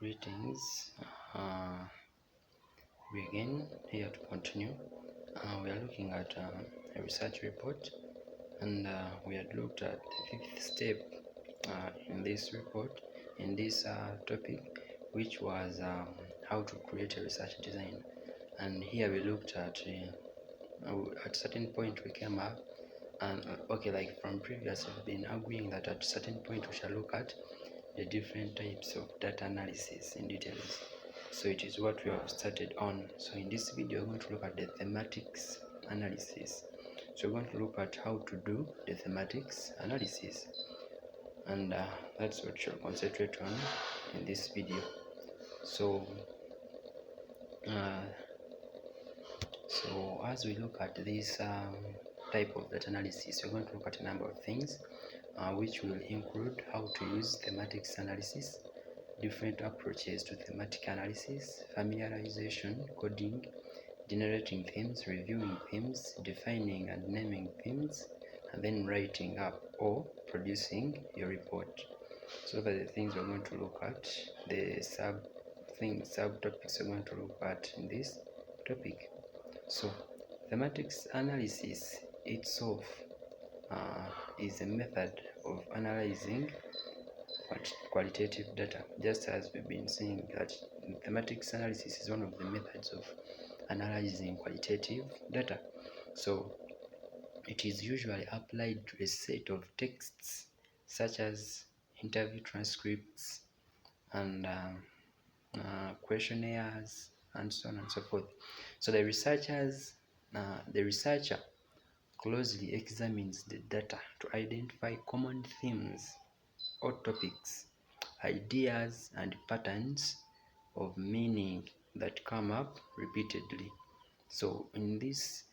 Greetings. We again here to continue. We are looking at a research report, and we had looked at the fifth step in this report, in this topic, which was how to create a research design. And here we looked at a certain point we came up, and okay, like from previous, we've been arguing that at a certain point we shall look at the different types of data analysis in details. So it is what we have started on. So in this video, we're going to look at the thematics analysis. So we're going to look at how to do the thematics analysis, and that's what we'll concentrate on in this video. So as we look at this type of data analysis, we're going to look at a number of things, which will include how to use thematics analysis, different approaches to thematic analysis, familiarization, coding, generating themes, reviewing themes, defining and naming themes, and then writing up or producing your report. So those are the things we're going to look at, the subtopics we're going to look at in this topic. So thematics analysis itself is a method of analyzing qualitative data, just as we've been saying that thematics analysis is one of the methods of analyzing qualitative data. So it is usually applied to a set of texts such as interview transcripts and questionnaires and so on and so forth. So the researcher closely examines the data to identify common themes or topics, ideas and patterns of meaning that come up repeatedly. So in this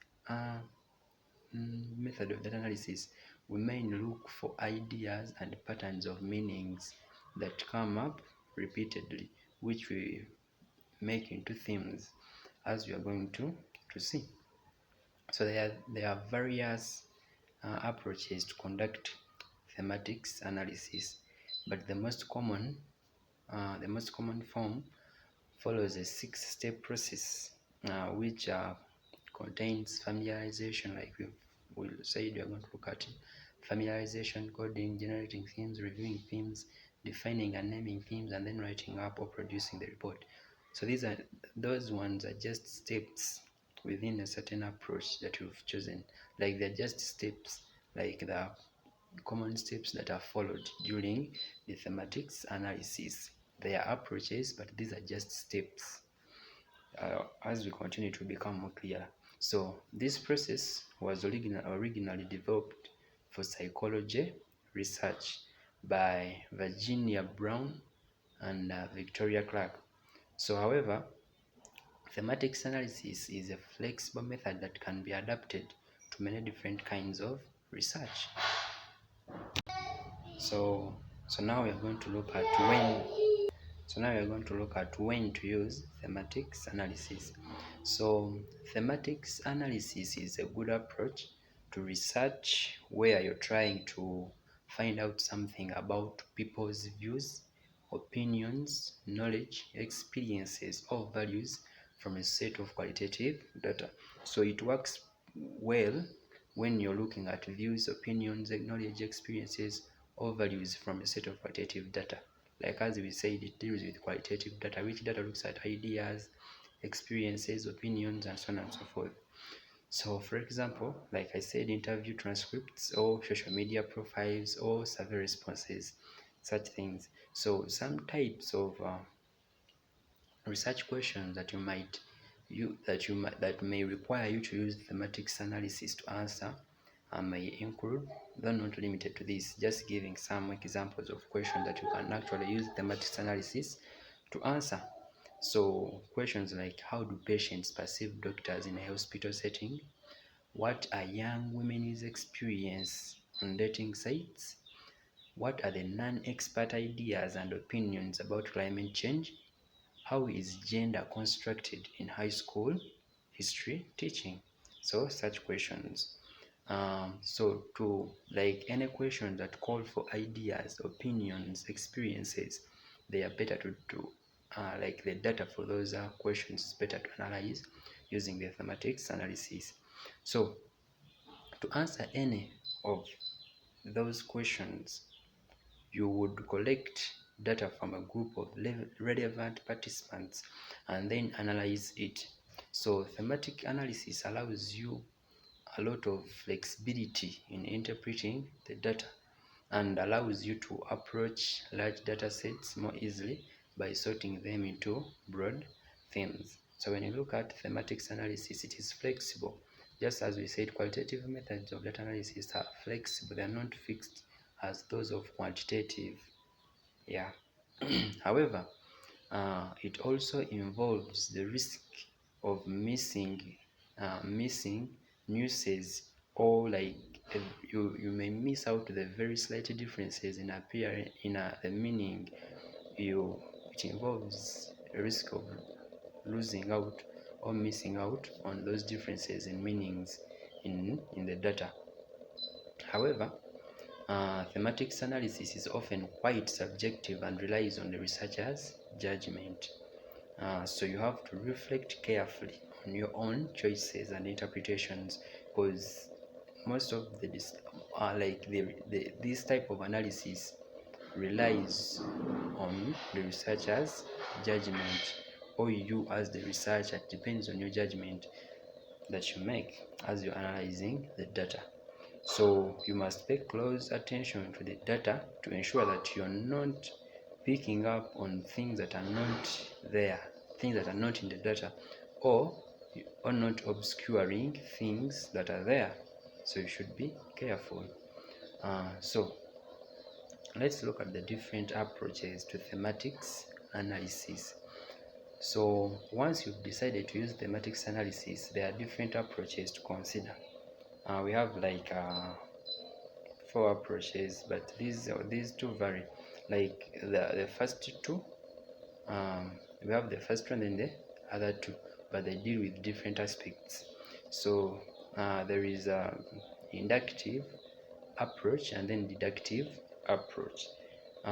method of data analysis, we may look for ideas and patterns of meanings that come up repeatedly, which we make into themes, as we are going to see. So there are various approaches to conduct thematics analysis, but the most common form follows a 6-step process, which contains familiarization, like we said we are going to look at familiarization, coding, generating themes, reviewing themes, defining and naming themes, and then writing up or producing the report. So those ones are just steps within a certain approach that you've chosen. Like they're just steps, like the common steps that are followed during the thematics analysis. They are approaches, but these are just steps. As we continue to become more clear. So this process was originally developed for psychology research by Virginia Brown and Victoria Clark. So however, thematics analysis is a flexible method that can be adapted to many different kinds of research. So now we are going to look at when to use thematics analysis. So thematics analysis is a good approach to research where you're trying to find out something about people's views, opinions, knowledge, experiences, or values from a set of qualitative data. So it works well when you're looking at views, opinions, knowledge, experiences, or values from a set of qualitative data. Like as we said, it deals with qualitative data, which data looks at ideas, experiences, opinions, and so on and so forth. So for example, like I said, interview transcripts or social media profiles or survey responses, such things. So some types of research questions that may require you to use thematics analysis to answer may include, though not limited to this, just giving some examples of questions that you can actually use thematics analysis to answer. So questions like, how do patients perceive doctors in a hospital setting? What are young women's experience on dating sites? What are the non-expert ideas and opinions about climate change? How is gender constructed in high school history teaching? So such questions. So to like any question that call for ideas, opinions, experiences, they are better to like the data for those questions is better to analyze using the thematics analysis. So to answer any of those questions, you would collect data from a group of relevant participants and then analyze it. So thematic analysis allows you a lot of flexibility in interpreting the data and allows you to approach large data sets more easily by sorting them into broad themes. So when you look at thematics analysis, it is flexible. Just as we said, qualitative methods of data analysis are flexible. They are not fixed as those of quantitative. Yeah. However, it also involves the risk of missing nuances, or like you may miss out the very slight differences in the meaning. It involves a risk of losing out or missing out on those differences in meanings in the data. However, thematics analysis is often quite subjective and relies on the researcher's judgment. So you have to reflect carefully on your own choices and interpretations, because most of this type of analysis relies on the researcher's judgment, or you as the researcher. It depends on your judgment that you make as you're analyzing the data. So you must pay close attention to the data to ensure that you're not picking up on things that are not there, things that are not in the data, or not obscuring things that are there. So you should be careful. So let's look at the different approaches to thematics analysis. So once you've decided to use thematics analysis, there are different approaches to consider. We have like 4 approaches, but these two vary. Like the first two, we have the first one and the other two, but they deal with different aspects. So there is a inductive approach and then deductive approach.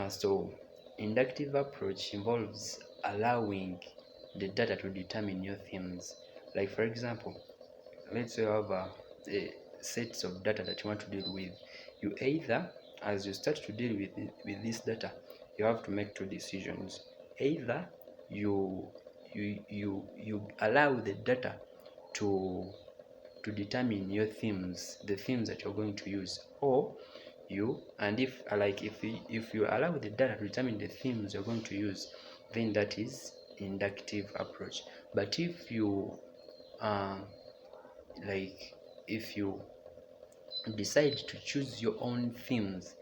So inductive approach involves allowing the data to determine your themes. Like for example, let's say you have a sets of data that you want to deal with. You either, as you start to deal with this data, you have to make 2 decisions. Either you allow the data to determine your themes, the themes that you're going to use, or if you allow the data to determine the themes you're going to use, then that is inductive approach. But if you if you decide to choose your own themes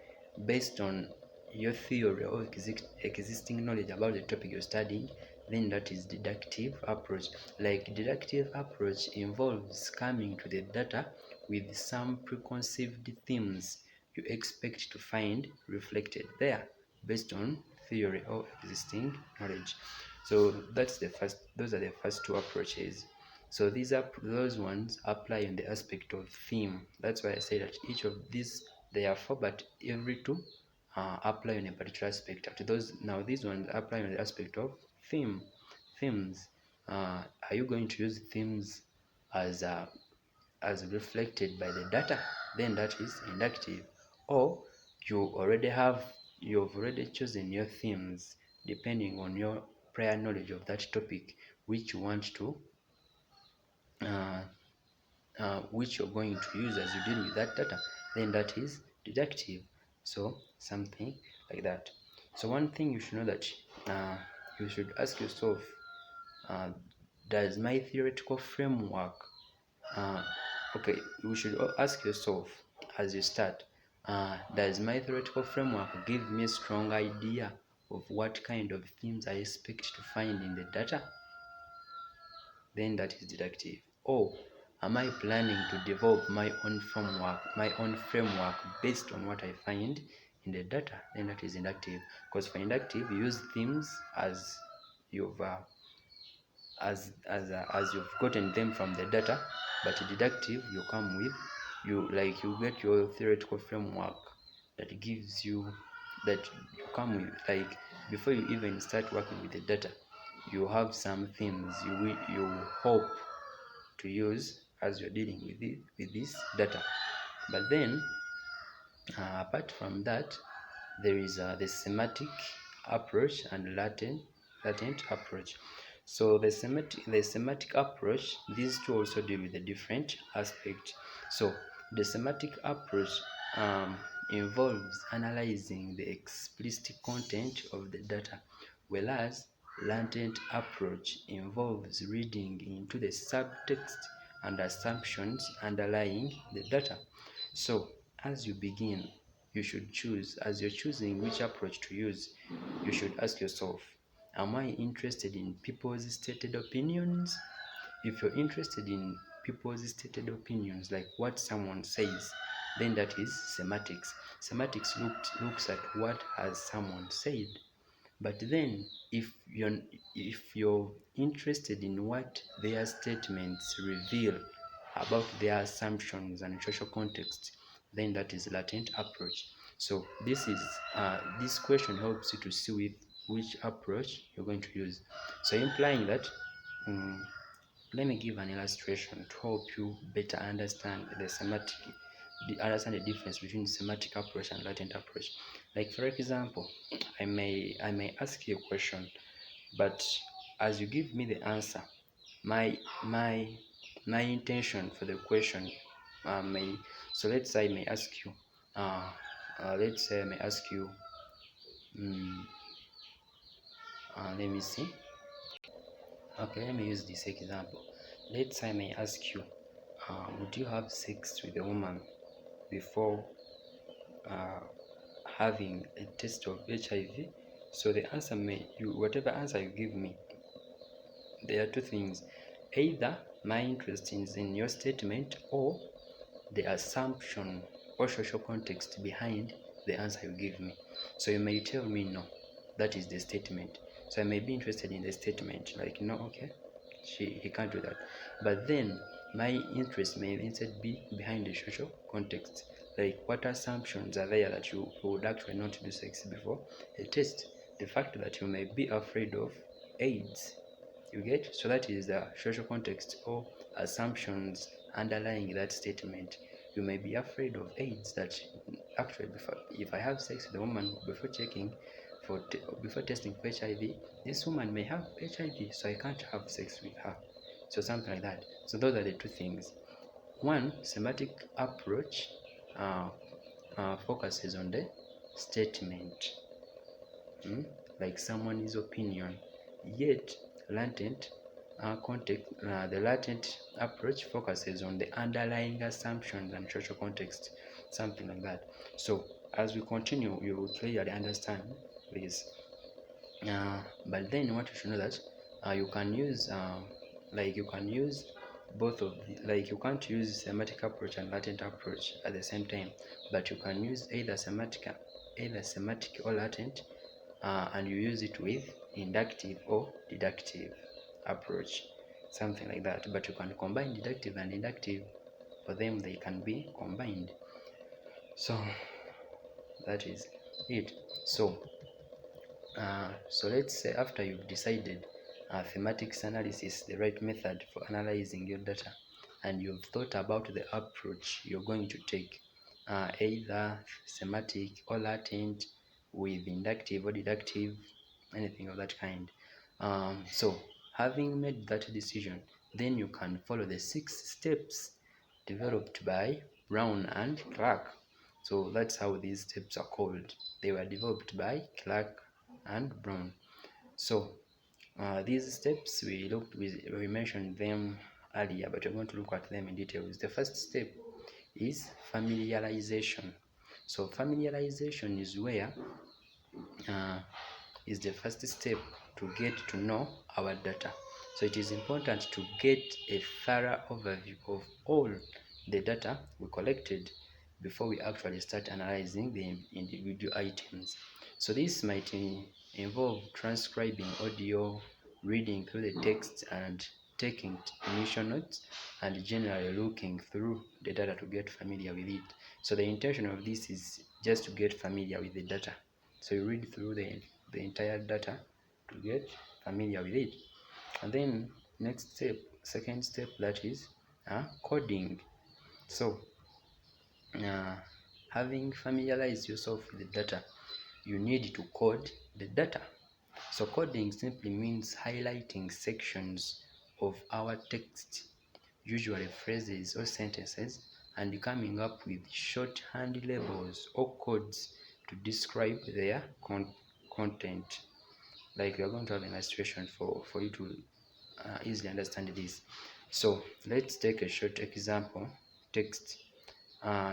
based on your theory or existing knowledge about the topic you're studying, then that is deductive approach. Like deductive approach involves coming to the data with some preconceived themes you expect to find reflected there based on theory or existing knowledge. So those are the first 2 approaches. So those ones apply in the aspect of theme. That's why I say that each of these, they are 4, but every 2 apply in a particular aspect. These ones apply in the aspect of themes. Are you going to use themes as reflected by the data? Then that is inductive. Or you've already chosen your themes depending on your prior knowledge of that topic, which you want to which you're going to use as you deal with that data, then that is deductive. So something like that. So one thing you should know that you should ask yourself, does my theoretical framework okay, you should ask yourself as you start, does my theoretical framework give me a strong idea of what kind of themes I expect to find in the data? Then that is deductive. Or am I planning to develop my own framework based on what I find in the data? Then that is inductive. Because for inductive, you use themes as you've gotten them from the data, but deductive, you get your theoretical framework that you come with, like before you even start working with the data. you have some themes you hope to use as you're dealing with this data. But then apart from that, there is the semantic approach and latent approach. So the semantic approach, these two also deal with a different aspect. So the semantic approach involves analyzing the explicit content of the data, whereas latent approach involves reading into the subtext and assumptions underlying the data. So as you begin, you should choose, as you're choosing which approach to use, you should ask yourself, am I interested in people's stated opinions? If you're interested in people's stated opinions, like what someone says, then that is semantics. Semantics looks at what has someone said. But then if you're interested in what their statements reveal about their assumptions and social context, then that is latent approach. So this question helps you to see with which approach you're going to use. So implying that, let me give an illustration to help you better understand understand the difference between semantic approach and latent approach. Like for example, I may ask you a question, but as you give me the answer, my intention for the question may, so let's say I may ask you let's say I may ask you let me see. Okay, let me use this example. Let's say I may ask you, would you have sex with a woman before having a test of HIV? So the answer whatever answer you give me, there are two things. Either my interest is in your statement, or the assumption or social context behind the answer you give me. So you may tell me no, that is the statement. So I may be interested in the statement, like no, okay, he can't do that. But then my interest may instead be behind the social context, like what assumptions are there that you would actually not do sex before a test. The fact that you may be afraid of AIDS, you get? So that is the social context or assumptions underlying that statement. You may be afraid of AIDS, that actually if I have sex with a woman before checking before testing for HIV, this woman may have HIV, so I can't have sex with her. So something like that. So those are the two things. One, semantic approach focuses on the statement, like someone's opinion. Yet latent the latent approach focuses on the underlying assumptions and social context, something like that. So as we continue, you will clearly understand this. But then what you should know that you can use both of like you can't use semantic approach and latent approach at the same time, but you can use either semantic or latent, and you use it with inductive or deductive approach, something like that. But you can combine deductive and inductive. For them, they can be combined. So that is it. So let's say after you've decided thematics analysis, the right method for analyzing your data, and you've thought about the approach you're going to take, either semantic or latent, with inductive or deductive, anything of that kind. So having made that decision, then you can follow the 6 steps developed by Brown and Clark. So that's how these steps are called. They were developed by Clark and Brown. So these steps we mentioned them earlier, but we're going to look at them in details. The first step is familiarization. So familiarization is where is the first step to get to know our data. So it is important to get a thorough overview of all the data we collected before we actually start analyzing the individual items. So this might involve transcribing audio, reading through the text, and taking initial notes, and generally looking through the data to get familiar with it. So the intention of this is just to get familiar with the data. So you read through the entire data to get familiar with it. And then next step, second step, that is coding. So having familiarized yourself with the data, you need to code the data. So coding simply means highlighting sections of our text, usually phrases or sentences, and coming up with shorthand labels or codes to describe their content. Like we are going to have an illustration for you to easily understand this. So let's take a short example. Text.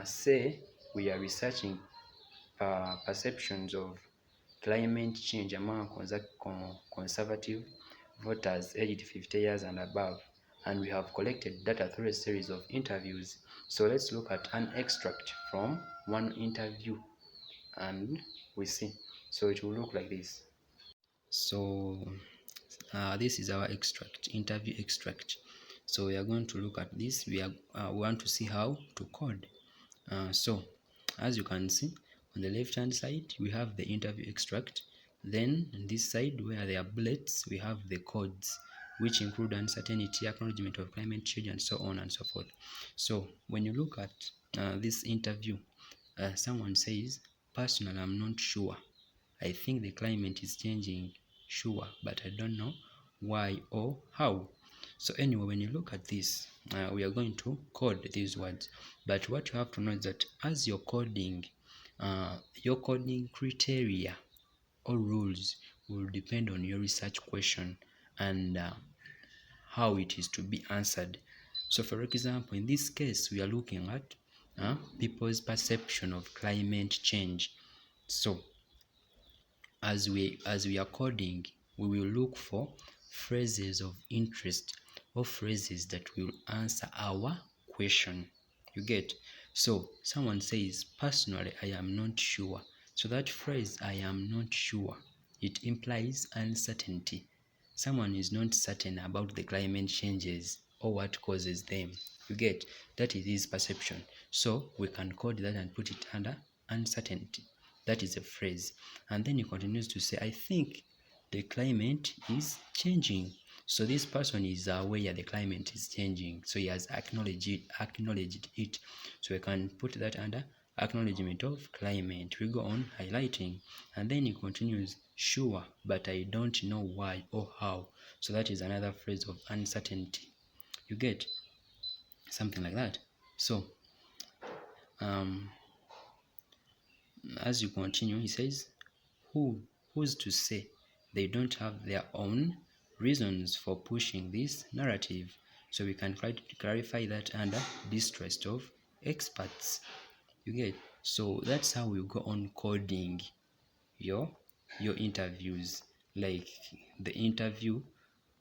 Say we are researching perceptions of climate change among conservative voters aged 50 years and above, and we have collected data through a series of interviews. So let's look at an extract from one interview and we see. So it will look like this. So this is our extract, interview extract. So we are going to look at this. We want to see how to code. So as you can see, on the left hand side we have the interview extract. Then on this side where there are bullets, we have the codes, which include uncertainty, acknowledgement of climate change, and so on and so forth. So when you look at this interview, someone says, personally, I'm not sure. I think the climate is changing, sure, but I don't know why or how. So anyway, when you look at this, we are going to code these words. But what you have to know is that as you're coding, your coding criteria or rules will depend on your research question and how it is to be answered. So for example, in this case, we are looking at people's perception of climate change. So as we are coding, we will look for phrases of interest or phrases that will answer our question. You get? So someone says, personally, I am not sure. So that phrase, I am not sure, it implies uncertainty. Someone is not certain about the climate changes or what causes them. You get? That is his perception. So we can code that and put it under uncertainty. That is a phrase. And then he continues to say, I think the climate is changing. So this person is aware the climate is changing. So he has acknowledged it. So we can put that under acknowledgement of climate. We go on highlighting. And then he continues, sure, but I don't know why or how. So that is another phrase of uncertainty. You get? Something like that. So as you continue, he says, who's to say they don't have their own reasons for pushing this narrative? So we can try to clarify that under distrust of experts. You get? So that's how we go on coding your interviews, like the interview,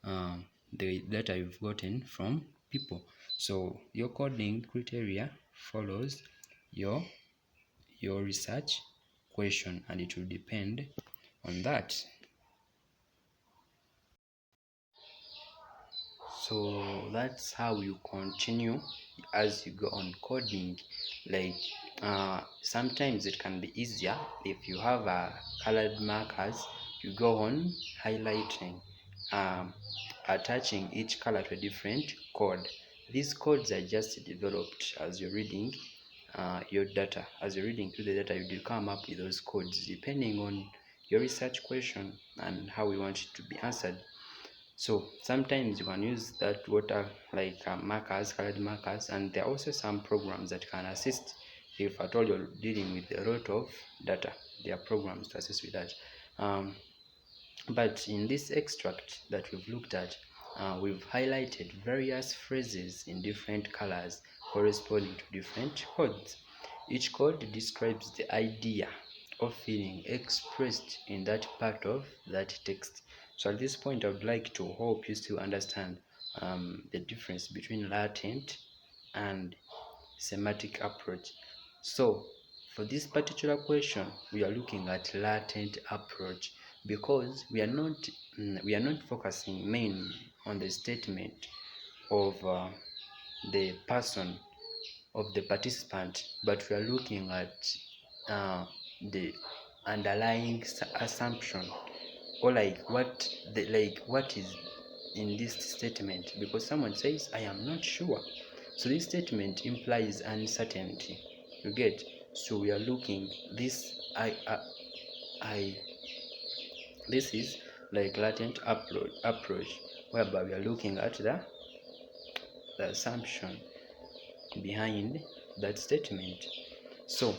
the data you've gotten from people. So your coding criteria follows your research question, and it will depend on that. So that's how you continue as you go on coding. Like sometimes it can be easier if you have colored markers. You go on highlighting, attaching each color to a different code. These codes are just developed as you're reading your data. As you're reading through the data, you will come up with those codes depending on your research question and how we want it to be answered. So sometimes you can use that water like markers, colored markers, and there are also some programs that can assist if at all you're dealing with a lot of data. There are programs to assist with that. But in this extract that we've looked at, we've highlighted various phrases in different colors corresponding to different codes. Each code describes the idea or feeling expressed in that part of that text. So at this point, I would like to hope you still understand the difference between latent and semantic approach. So for this particular question, we are looking at latent approach because we are not focusing mainly on the statement of the person, of the participant, but we are looking at the underlying assumption or like what is in this statement, because someone says I am not sure. So this statement implies uncertainty. You get? So we are looking this I this is like latent approach, whereby we are looking at the assumption behind that statement. So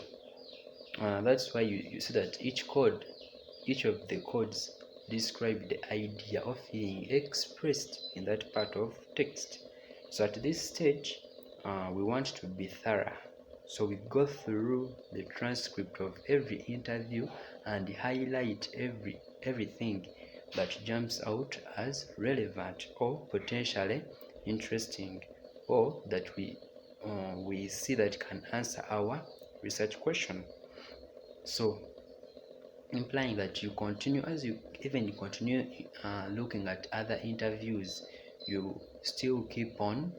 that's why you see that each of the codes describe the idea of being expressed in that part of text. So at this stage, we want to be thorough. So we go through the transcript of every interview and highlight everything that jumps out as relevant or potentially interesting, or that we see that can answer our research question. So implying that you continue, as you even continue looking at other interviews, you still keep on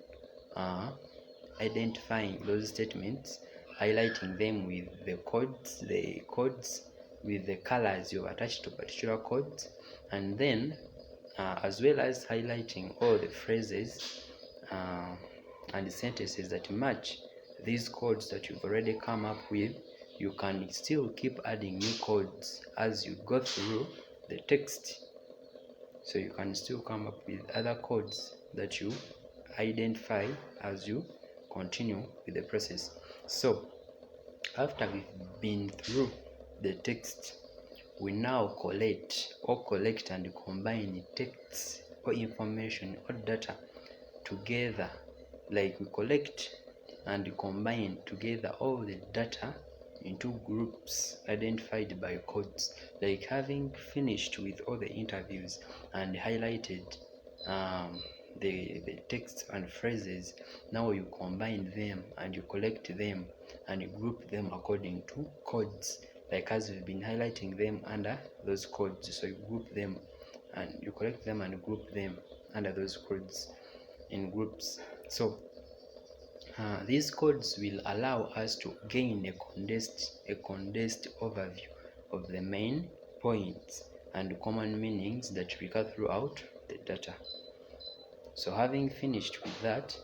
identifying those statements, highlighting them with the codes with the colors you attached to particular codes, and then as well as highlighting all the phrases and sentences that match these codes that you've already come up with. You can still keep adding new codes as you go through the text. So you can still come up with other codes that you identify as you continue with the process. So after we've been through the text, we now collect and combine texts or information or data together. Like we collect and combine together all the data into groups identified by codes. Like having finished with all the interviews and highlighted the text and phrases, now you combine them and you collect them and you group them according to codes, like as we've been highlighting them under those codes. So you group them and you collect them and group them under those codes in groups. So these codes will allow us to gain a condensed overview of the main points and common meanings that recur throughout the data. So having finished with that,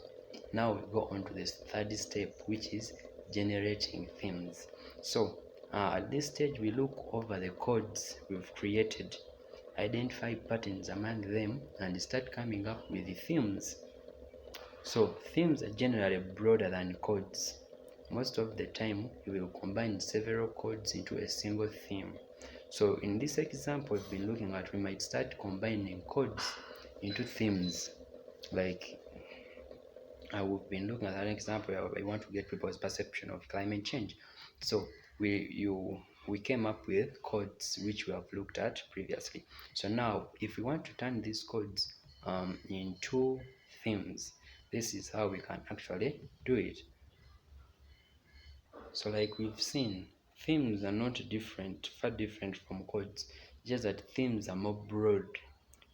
now we go on to the third step, which is generating themes. So at this stage, we look over the codes we've created, identify patterns among them, and start coming up with the themes. So themes are generally broader than codes. Most of the time, you will combine several codes into a single theme. So in this example we've been looking at, we might start combining codes into themes. Like we've been looking at an example where we want to get people's perception of climate change. So we came up with codes which we have looked at previously. So now if we want to turn these codes into themes, this is how we can actually do it. So like we've seen, themes are not far different from codes, just that themes are more broad,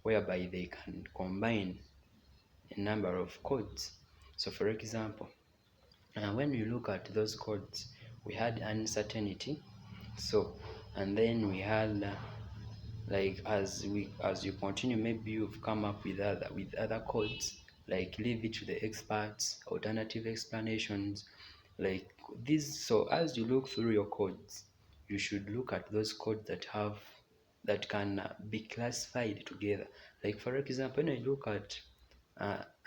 whereby they can combine a number of codes. So for example, when you look at those codes, we had uncertainty. So and then we had like as you continue, maybe you've come up with other codes, like leave it to the experts, alternative explanations, like this. So as you look through your codes, you should look at those codes that can be classified together. Like for example, when you look at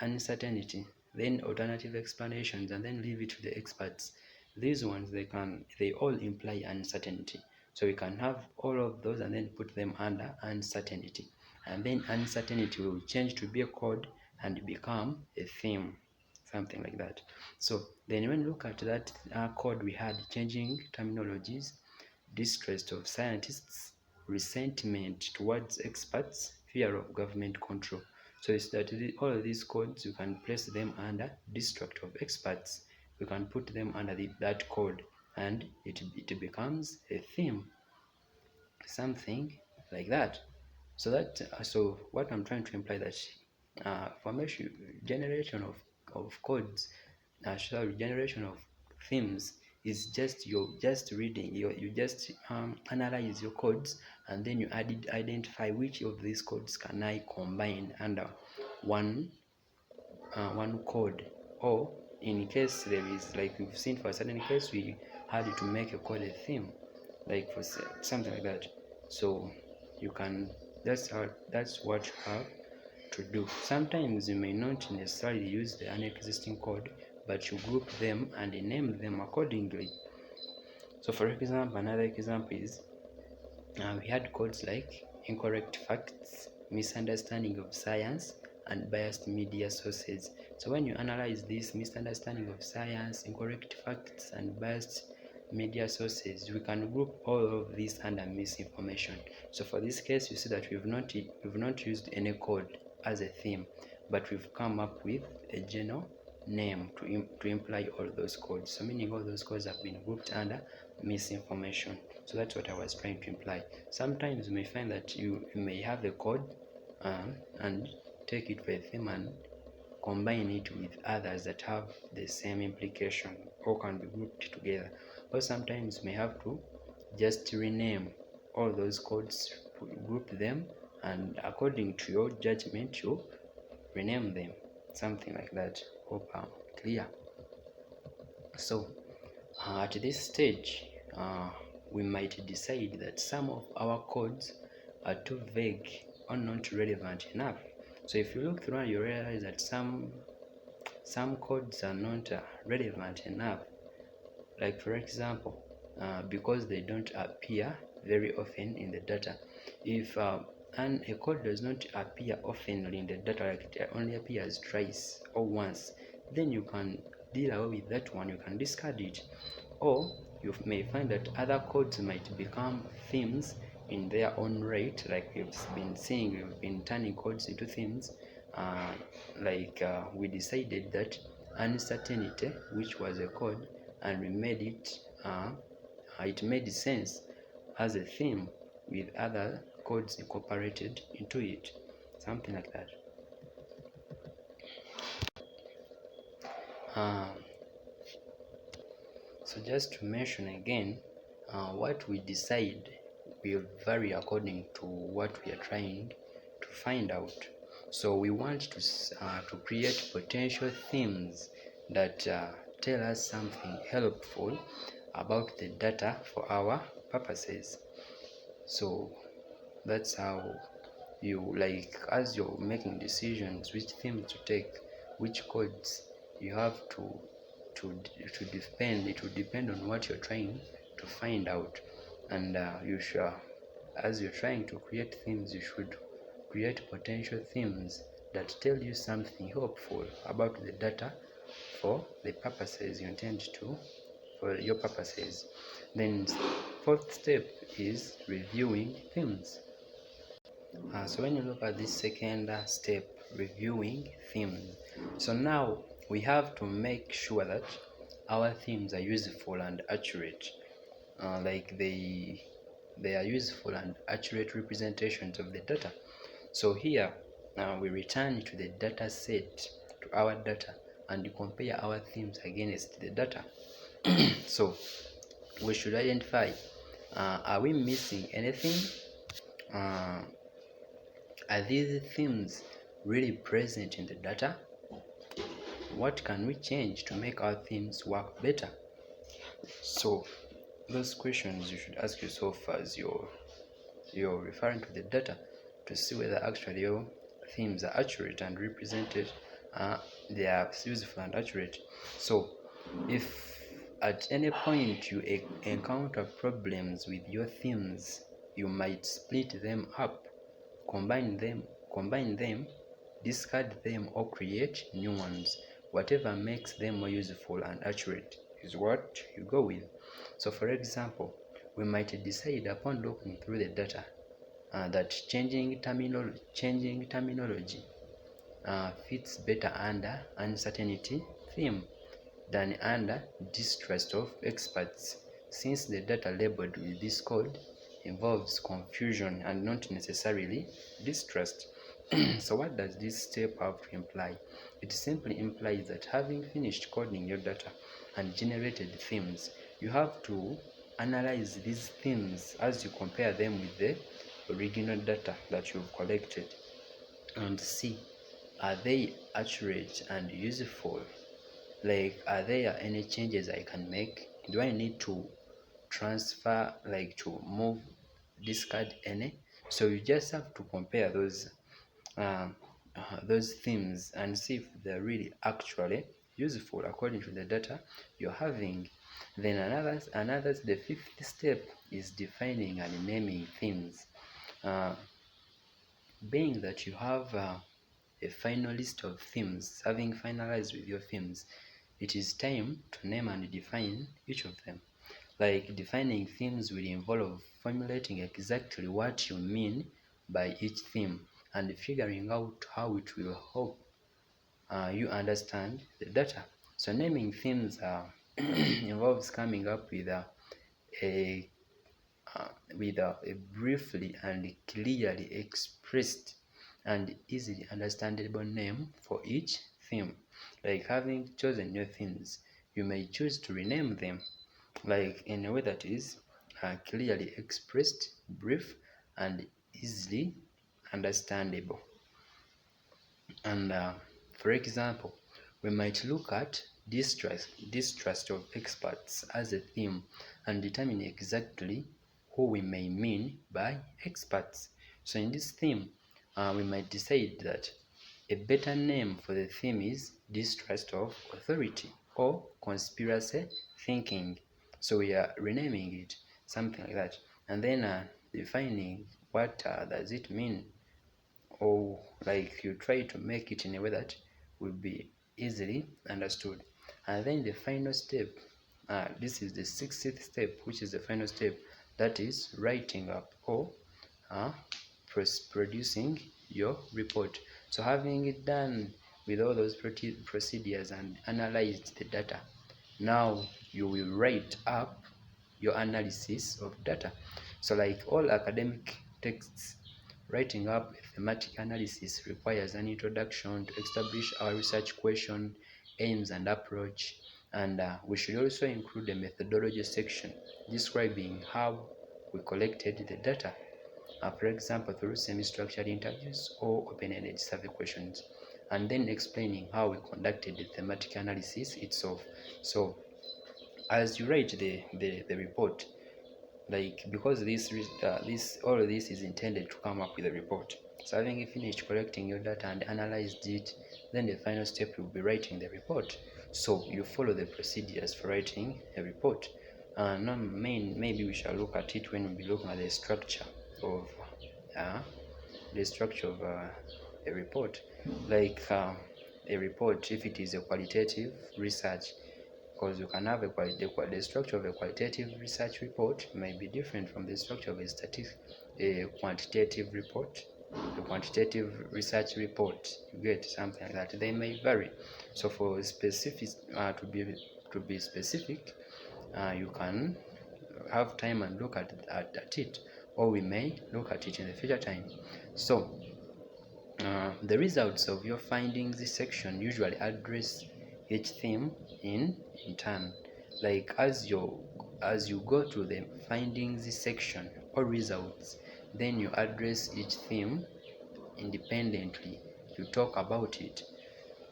uncertainty, then alternative explanations, and then leave it to the experts, these ones they all imply uncertainty. So we can have all of those and then put them under uncertainty, and then uncertainty will change to be a code and become a theme, something like that. So then when you look at that code, we had changing terminologies, distrust of scientists, resentment towards experts, fear of government control. So it's that all of these codes, you can place them under distrust of experts. We can put them under that code, and it becomes a theme, something like that. So what I'm trying to imply that generation of codes, generation of themes is just you're just reading, you just analyze your codes, and then you identify which of these codes can I combine under one code. Or in case there is, like we've seen for a certain case, we had to make a code a theme, like for something like that. So you can, that's what you have to do. Sometimes you may not necessarily use the existing code, but you group them and name them accordingly. So for example, another example is we had codes like incorrect facts, misunderstanding of science, and biased media sources. So when you analyze this misunderstanding of science, incorrect facts, and biased media sources, we can group all of these under misinformation. So for this case, you see that we've not used any code as a theme, but we've come up with a general name to imply all those codes. So meaning all those codes have been grouped under misinformation. So that's what I was trying to imply. Sometimes you may find that you may have a code and take it for a theme and combine it with others that have the same implication or can be grouped together. Or sometimes you may have to just rename all those codes, group them, and according to your judgment you rename them, something like that. Hope I'm clear. So at this stage, we might decide that some of our codes are too vague or not relevant enough. So if you look through and you realize that some codes are not relevant enough, like for example, because they don't appear very often in the data. If and a code does not appear often in the data, like it only appears twice or once, then you can deal away with that one, you can discard it. Or you may find that other codes might become themes in their own right, like we've been seeing, we've been turning codes into themes. We decided that uncertainty, which was a code, and we made it, it made sense as a theme with other codes incorporated into it, something like that. So just to mention again, what we decide will vary according to what we are trying to find out. So we want to create potential themes that tell us something helpful about the data for our purposes. So that's how you, like, as you're making decisions which themes to take, which codes you have to depend, it will depend on what you're trying to find out. And you should, as you're trying to create themes, you should create potential themes that tell you something helpful about the data for the purposes you intend to, for your purposes. Then fourth step is reviewing themes. So when you look at this second step, reviewing themes, so now we have to make sure that our themes are useful and accurate, like they are useful and accurate representations of the data. So here we return to the data set, to our data, and compare our themes against the data. So we should identify, are we missing anything? Are these themes really present in the data? What can we change to make our themes work better? So those questions you should ask yourself as you're referring to the data, to see whether actually your themes are accurate and represented, they are useful and accurate. So if at any point you encounter problems with your themes, you might split them up, combine them, discard them, or create new ones. Whatever makes them more useful and accurate is what you go with. So for example, we might decide upon looking through the data that changing terminology fits better under uncertainty theme than under distrust of experts, since the data labeled with this code involves confusion and not necessarily distrust. So what does this step have to imply? It simply implies that having finished coding your data and generated themes, you have to analyze these themes as you compare them with the original data that you've collected and see, are they accurate and useful? Like, are there any changes I can make? Do I need to transfer, like to move, discard any? So you just have to compare those themes and see if they're really actually useful according to the data you're having. Then the fifth step is defining and naming themes. Being that you have a final list of themes, having finalized with your themes, it is time to name and define each of them. Like, defining themes will involve formulating exactly what you mean by each theme and figuring out how it will help you understand the data. So naming themes involves coming up with a a briefly and clearly expressed and easily understandable name for each theme. Like, having chosen your themes, you may choose to rename them, like in a way that is clearly expressed, brief, and easily understandable. And for example, we might look at distrust of experts as a theme and determine exactly who we may mean by experts. So in this theme, we might decide that a better name for the theme is distrust of authority or conspiracy thinking. So we are renaming it, something like that. And then defining what does it mean, or like you try to make it in a way that will be easily understood. And then the final step, this is the 60th step, which is the final step, that is writing up or producing your report. So having it done with all those procedures and analyzed the data, now you will write up your analysis of data. So like all academic texts, writing up a thematic analysis requires an introduction to establish our research question, aims and approach, and we should also include a methodology section describing how we collected the data, for example through semi-structured interviews or open-ended survey questions, and then explaining how we conducted the thematic analysis itself. So as you write the report, like, because all of this is intended to come up with a report. So having finished collecting your data and analyzed it, then the final step will be writing the report. So you follow the procedures for writing a report. Maybe we shall look at it when we be looking at the structure of a report. Like a report, if it is a qualitative research, because you can have the structure of a qualitative research report may be different from the structure of a quantitative report, a quantitative research report. You get something like that. They may vary. So for specific to be specific, you can have time and look at it, or we may look at it in the future time. So the results of your findings section usually address each theme in turn. Like, as you go to the findings section or results, then you address each theme independently. You talk about it.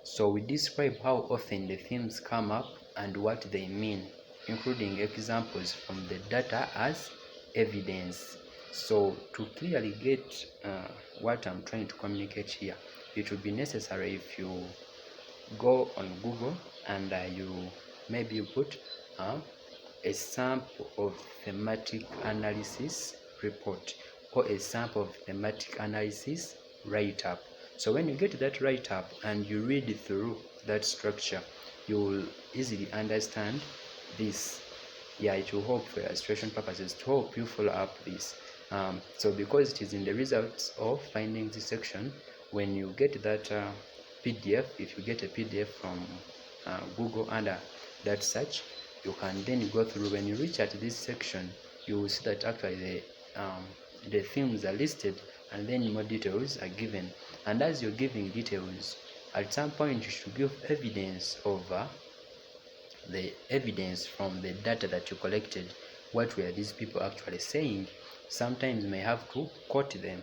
So we describe how often the themes come up and what they mean, including examples from the data as evidence. So to clearly get what I'm trying to communicate here, it would be necessary if you go on Google and you put a sample of thematic analysis report or a sample of thematic analysis write-up. So when you get that write-up and you read through that structure, you will easily understand this. Yeah, it will help for illustration purposes to help you follow up this. So because it is in the results of findings section, when you get that PDF, if you get a PDF from Google under that search, you can then go through. When you reach at this section, you will see that actually the themes are listed and then more details are given. And as you're giving details, at some point you should give evidence of the evidence from the data that you collected. What were these people actually saying? Sometimes you may have to quote them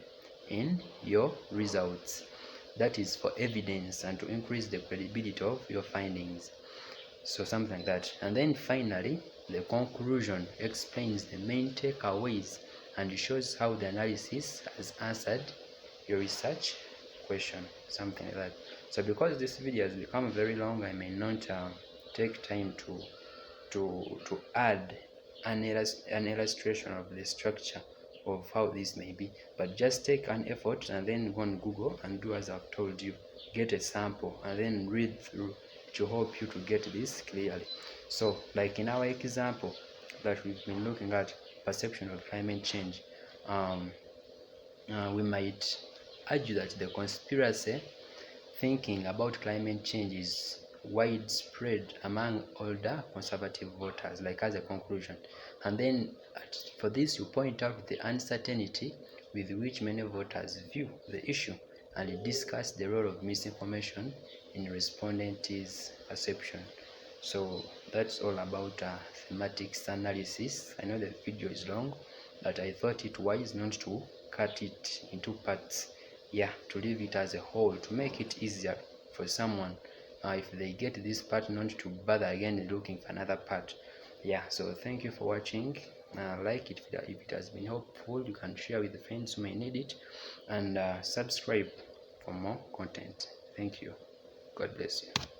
in your results. That is for evidence and to increase the credibility of your findings. So something like that. And then finally, the conclusion explains the main takeaways and shows how the analysis has answered your research question, something like that. So because this video has become very long, I may not take time to add an illustration of the structure of how this may be, but just take an effort and then go on Google and do as I've told you. Get a sample and then read through to help you to get this clearly. So like in our example that we've been looking at, perception of climate change, we might argue that the conspiracy thinking about climate change is widespread among older conservative voters, like as a conclusion. And then for this you point out the uncertainty with which many voters view the issue and discuss the role of misinformation in respondents' perception. So that's all about thematics analysis. I know the video is long, but I thought it wise not to cut it into parts. Yeah, to leave it as a whole to make it easier for someone if they get this part, not to bother again looking for another part. Yeah, so thank you for watching. Like it if it has been helpful. You can share with friends who may need it, and subscribe for more content. Thank you. God bless you.